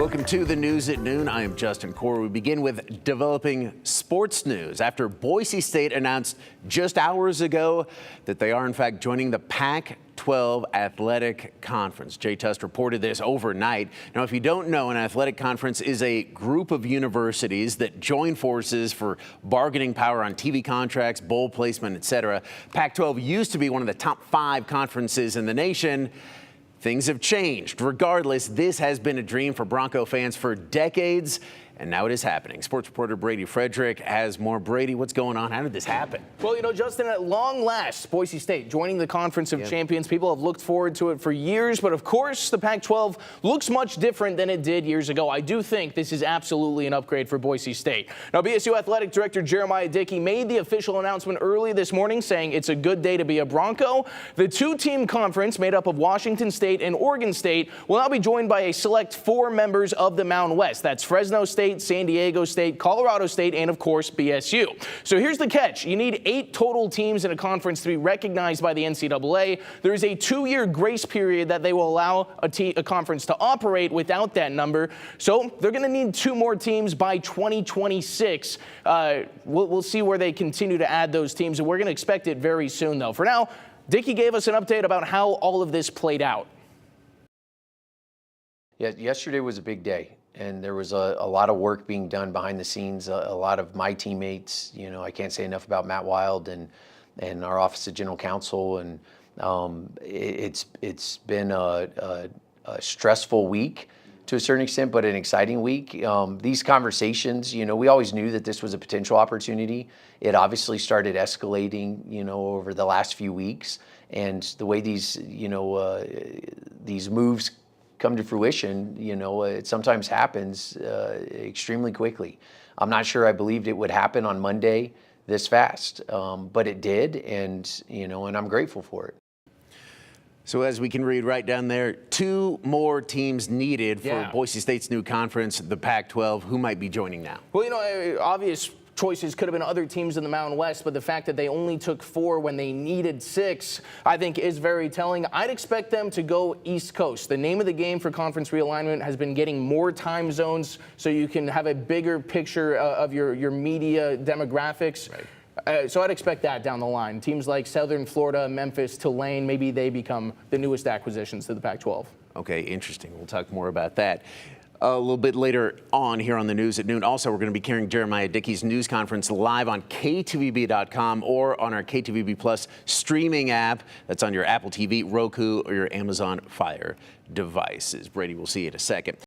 Welcome to the news at noon. I am Justin Core. We begin with developing sports news after Boise State announced just hours ago that they are in fact joining the Pac-12 Athletic Conference. Jay Tust reported this overnight. Now, if you don't know, an athletic conference is a group of universities that join forces for bargaining power on TV contracts, bowl placement, etc. Pac-12 used to be one of the top 5 conferences in the nation. Things have changed. Regardless, this has been a dream for Bronco fans for decades, and now it is happening. Sports reporter Brady Frederick has more. Brady, what's going on? How did this happen? Well, you know, Justin, at long last, Boise State joining the Conference of Champions. People have looked forward to it for years, but of course, the Pac-12 looks much different than it did years ago. I do think this is absolutely an upgrade for Boise State. Now, BSU Athletic Director Jeremiah Dickey made the official announcement early this morning saying it's a good day to be a Bronco. The 2-team conference made up of Washington State and Oregon State will now be joined by a select 4 members of the Mountain West. That's Fresno State, San Diego State, Colorado State, and of course BSU. So here's the catch. You need 8 total teams in a conference to be recognized by the NCAA. There is a 2-year grace period that they will allow a conference to operate without that number. So they're going to need 2 more teams by 2026. We'll see where they continue to add those teams, and we're going to expect it very soon, though. For now, Dickey gave us an update about how all of this played out. Yeah, yesterday was a big day. And there was a lot of work being done behind the scenes. A lot of my teammates, you know, I can't say enough about Matt Wild and our Office of General Counsel. And it's been a stressful week to a certain extent, but an exciting week. These conversations, you know, we always knew that this was a potential opportunity. It obviously started escalating, you know, over the last few weeks. And the way these, you know, these moves come to fruition, you know, it sometimes happens extremely quickly. I'm not sure I believed it would happen on Monday this fast, but it did, and you know, and I'm grateful for it. So as we can read right down there, 2 more teams needed for Boise State's new conference, the Pac-12. Who might be joining now? Well, you know, obvious choices could have been other teams in the Mountain West, but the fact that they only took 4 when they needed 6, I think is very telling. I'd expect them to go East Coast. The name of the game for conference realignment has been getting more time zones so you can have a bigger picture of your media demographics. Right. So I'd expect that down the line. Teams like Southern Florida, Memphis, Tulane, maybe they become the newest acquisitions to the Pac-12. Okay, interesting. We'll talk more about that a little bit later on here on the news at noon. Also, we're going to be carrying Jeremiah Dickey's news conference live on KTVB.com or on our KTVB Plus streaming app. That's on your Apple TV, Roku, or your Amazon Fire devices. Brady, we'll see you in a second.